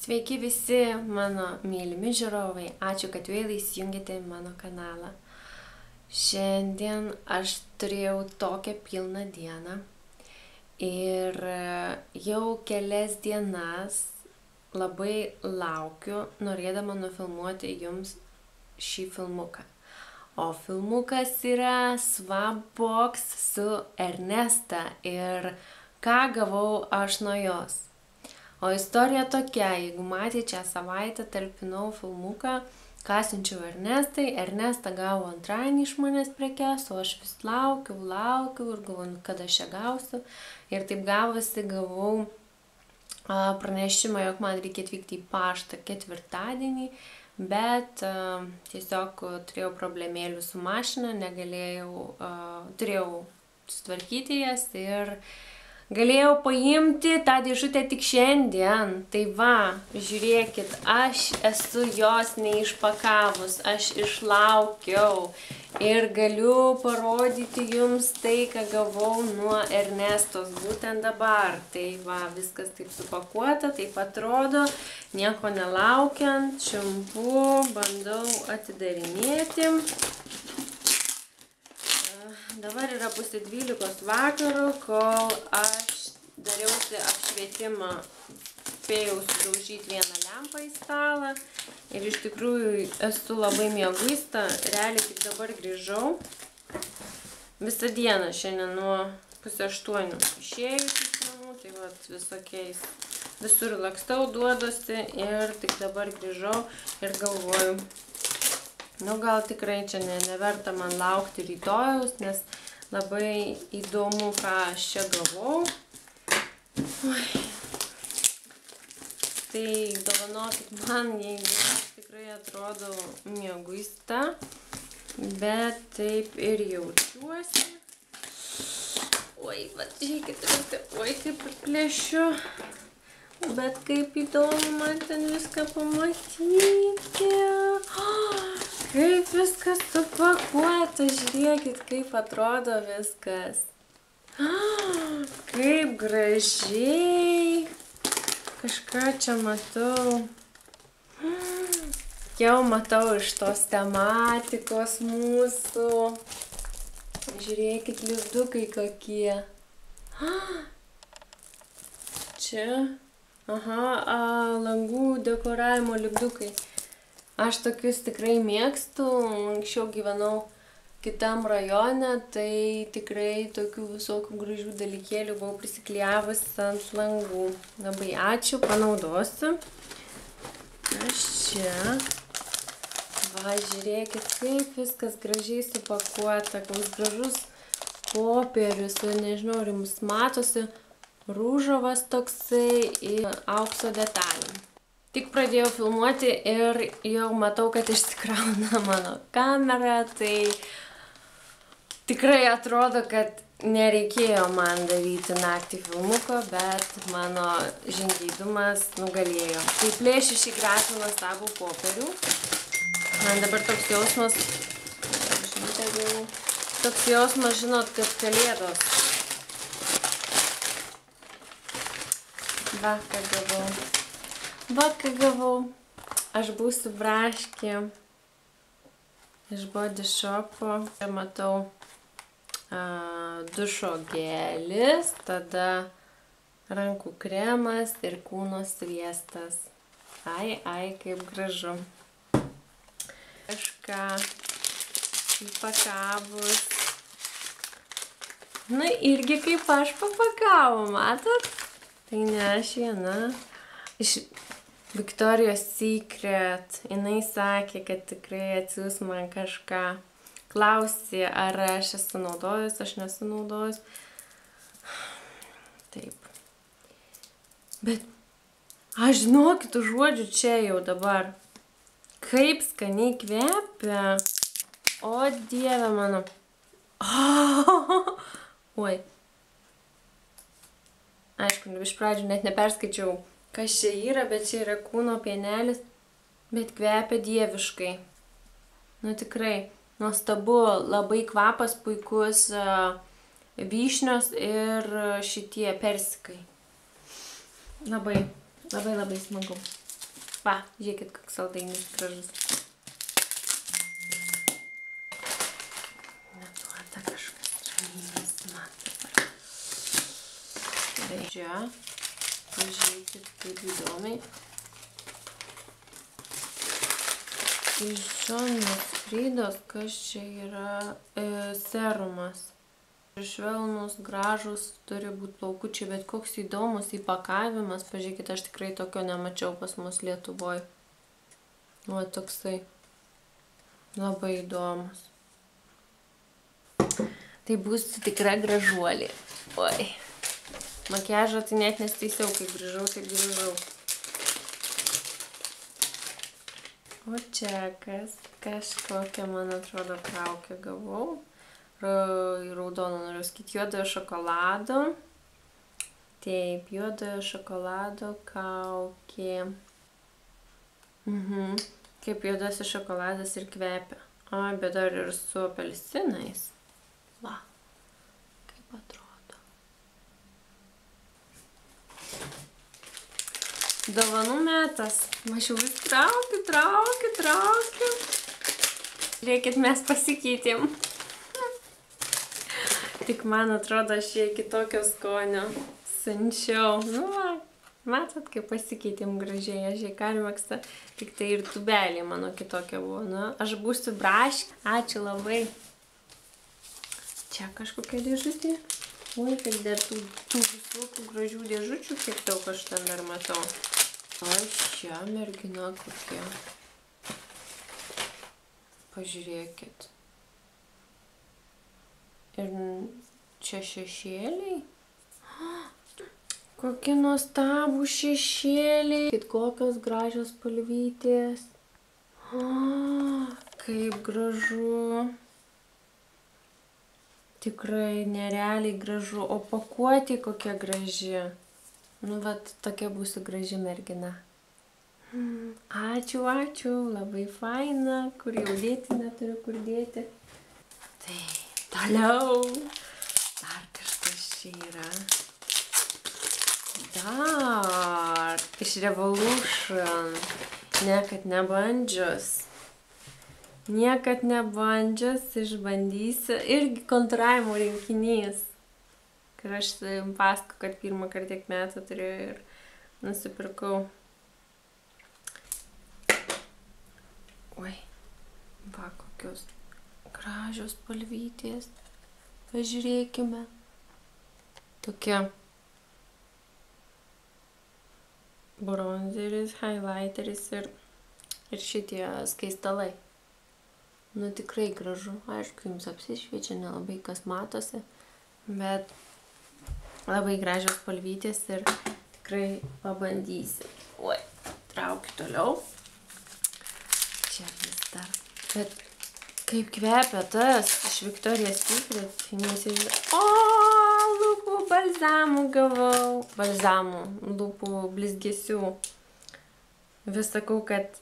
Sveiki visi mano mylimi žiūrovai, ačiū, kad vėl įsijungėte į mano kanalą. Šiandien aš turėjau tokią pilną dieną ir jau kelias dienas labai laukiu, norėdama nufilmuoti jums šį filmuką. O filmukas yra Swapbox su Ernesta ir ką gavau aš nuo jos. O istorija tokia, jeigu matėte, šią savaitę talpinau filmuką, ką siunčiau Ernestai. Ernesta gavo antradienį iš manęs prekes, o aš vis laukiau ir galvoju, kada aš ją gausiu. Ir taip gavosi, gavau pranešimą, jog man reikia atvykti į paštą ketvirtadienį, bet tiesiog turėjau problemėlių su mašina, turėjau sutvarkyti jas ir galėjau paimti tą dėžutę tik šiandien. Tai va, žiūrėkit, aš esu jos neišpakavus, aš išlaukiau ir galiu parodyti jums tai, ką gavau nuo Ernestos būtent dabar. Tai va, viskas taip supakuota, taip atrodo, nieko nelaukiant, šimpu bandau atidarinėti. Dabar yra 11:30 vakaro, kol aš dariausi apšvietimą, spėjau sudaužyti vieną lempą į stalą ir iš tikrųjų esu labai mieguista, realiai tik dabar grįžau. Visą dieną šiandien nuo 7:30 išėjus iš namų, tai vat visokiais visur lakstau, duodosi ir tik dabar grįžau ir galvoju, nu gal tikrai čia neverta man laukti rytojaus, nes labai įdomu, ką aš čia gavau. Tai dovanokit man, jeigu aš tikrai atrodau mieguista, bet taip ir jaučiuosi. Oi, va, žiūrėkit, oi, kaip ir plėšiu. Bet kaip įdomu man ten viską pamatyti. Kaip viskas supakuota, žiūrėkit, kaip atrodo viskas. Kaip gražiai. Kažką čia matau. Jau matau iš tos tematikos mūsų. Žiūrėkit, lipdukai kokie. Čia. Aha, langų dekoravimo lipdukai. Aš tokius tikrai mėgstu, anksčiau gyvenau kitam rajone, tai tikrai tokių visokių gražių dalykėlių buvau prisiklijavus ant langų. Labai ačiū, panaudosiu. Aš čia. Va, žiūrėkit, kaip viskas gražiai supakuota, koks gražus popierius, nežinau, ar jums matosi. Rūžavas toksai ir aukso detalė. Tik pradėjau filmuoti ir jau matau, kad išsikrauna mano kamera, tai tikrai atrodo, kad nereikėjo man daryti naktį filmuko, bet mano žingeidumas nugalėjo. Tai plėšiu šį gražų nuostabų popierių. Man dabar toks jausmas, žinot, kad kalėdos. Va, ką gavau. Aš būsiu braškė iš Body Shopo. Čia matau dušo gelis, tada rankų kremas ir kūno sviestas. Ai, kaip gražu. Kažką įpakavus. Na, irgi kaip aš papakavau, matot? Tai ne aš viena. Iš Victoria's Secret. Jinai sakė, kad tikrai atsiųs man kažką. Klausė, ar aš esu naudojus, aš nesu naudojus. Taip. Bet aš žinokit, užuodžiu čia jau dabar. Kaip skaniai kvepia. O Dieve mano. Oi. Aišku, iš pradžių net neperskaičiau, kas čia yra, bet čia yra kūno pienelis, bet kvepia dieviškai. Nu tikrai, nuostabu, labai kvapas puikus vyšnios ir šitie persikai. Labai smagu. Va, žiūrėkit, koks saldainis gražus. Neduoda kažkas ramybės man dabar. Gerai, čia. Pažiūrėkit, kaip įdomiai. Iš Jonas Fridos, kas čia yra serumas. Švelnus, gražus, turi būti plaukučiai, bet koks įdomus įpakavimas. Pažiūrėkit, aš tikrai tokio nemačiau pas mus Lietuvoje. O, toksai. Labai įdomus. Tai bus tikra gražuolė. Oi. Makiažą tai net nestaisiau, kai grįžau, taip grįžau. O čia kas? Kažkokią, man atrodo, kaukę gavau. Raudono noriu sakyti, juodojo šokolado. Taip, juodojo šokolado kaukė. Kaip juodasis šokoladas ir kvepia. O, bet dar ir su apelsinais. Va, kaip atrodo. Dovanų metas. Aš jau vis traukiu. Žiūrėkit, mes pasikeitėm. Tik man atrodo, aš jai kitokio skonio siunčiau. Nu, va, matot, kaip pasikeitėm gražiai. Aš jai Karmekstą, tik tai ir tubelė mano kitokia buvo. Nu, aš būsiu braškė. Ačiū labai. Čia kažkokia dėžutė. Oi, kiek dar tų visokių gražių dėžučių, kiek daug aš ten dar matau. O čia mergina kokia. Pažiūrėkit. Ir čia šešėliai. Kokie nuostabų šešėliai. Kokios gražios spalvytės. Kaip gražu. Tikrai nerealiai gražu. O pakuotė kokia graži. Nu, vat, tokia būsiu graži mergina. Ačiū. Labai faina. Kur jau dėti, neturiu kur dėti. Tai. Toliau. Dar kažkas čia yra. Dar. Iš Revolution. Niekad nebandžius. Išbandysiu. Irgi kontūravimo rinkinys. Kur aš pasakau, kad pirmą kartą tiek metų turėjau ir nusipirkau. Oi. Va, kokios gražios spalvytės. Pažiūrėkime. Tokia bronzeris, highlighteris ir šitie skaistalai. Nu, tikrai gražu. Aišku, jums apsišviečia, nelabai kas matosi. Bet labai gražios spalvytės ir tikrai pabandysiu. Oi, traukiu toliau. Čia vis dar. Bet kaip kvepia tas iš Victoria's Secret, o, lūpų balzamų gavau. Balzamų, lūpų blizgesių. Vis sakau, kad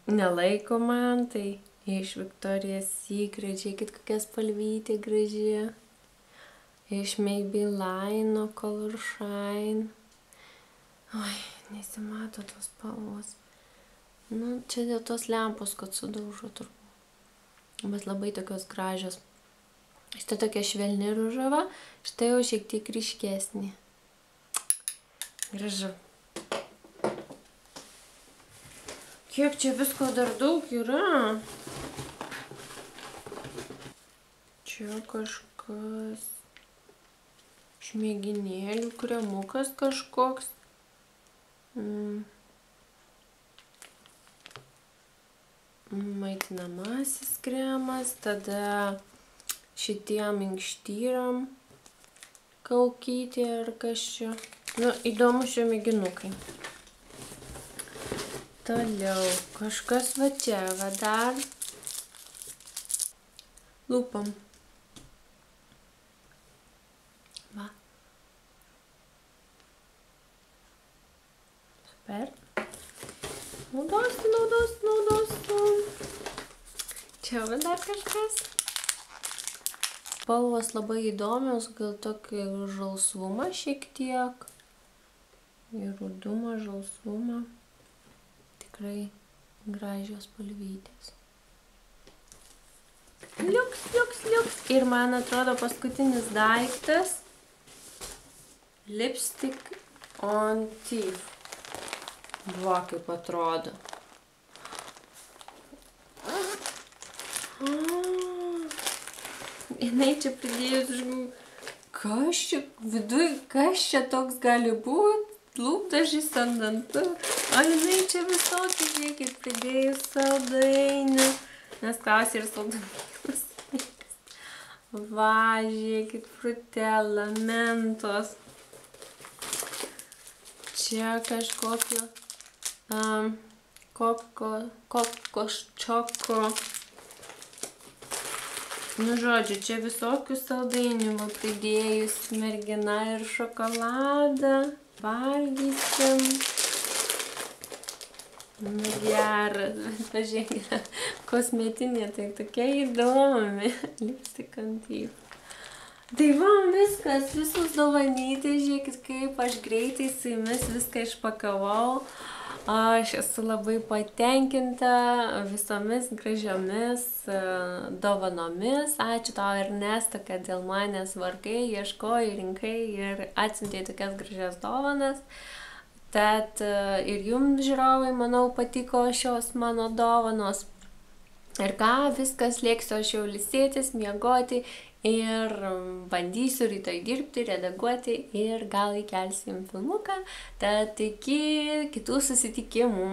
nelaiko man, tai iš Victoria's Secret. Žiūrėkit, kokia spalvytė graži. Iš Maybelline Color Shine. Oi, nesimato tos spalvos. Nu, čia dėl tos lempos, kad sudaužo turbūt. Bet labai tokios gražios. Štai tokia švelni ružava, štai jau šiek tiek ryškesnė. Gražu. Kiek čia visko dar daug yra. Čia kažkas. Šmėginėlių kremukas kažkoks. Maitinamasis kremas, tada šitiem minkštyram kaukytė ar kas čia. Nu, įdomu šio mėginukai. Toliau, kažkas va čia, va dar. Lūpam. Va. Super. Naudosiu. Čia va dar kažkas. Spalvos labai įdomios, gal tokį žalsvumą šiek tiek. Ir rudumą, žalsvumą. tikrai gražios spalvytės. Liuks, liuks, liuks. Ir man atrodo paskutinis daiktas. Lipstick on Teeth. Va, kaip atrodo. Jinai čia pridėjus, kas čia viduj, kas čia toks gali būti? Lūpdažis ant dantų. O jinai čia visokių, žiūrėkit, pridėjus saldainių. Nes klausė ir saldumynus. Va, žiūrėkit, frutella, mentos. Čia kažkokio kokos čoko. Nu, žodžiu, čia visokių saldainių pridėjus mergina ir šokoladą. Valgysim. Nu, geras, bet pažiūrėkite, kosmetinė, tai tokia įdomi. Lipstick on Teeth. Tai va, viskas, visus dovanytės, žiūrėkit, kaip aš greitai su jumis viską išpakavau. Aš esu labai patenkinta visomis gražiomis dovanomis. Ačiū tau, Ernesta, kad dėl manęs vargai, ieškojai, rinkai ir atsiuntei tokias gražias dovanas. Tad ir jums, žiūrovai, manau, patiko šios mano dovanos. Ir ką, viskas, lėksiu aš jau ilsėtis, miegoti ir bandysiu rytoj dirbti, redaguoti ir gal įkelsim filmuką. Tad iki kitų susitikimų.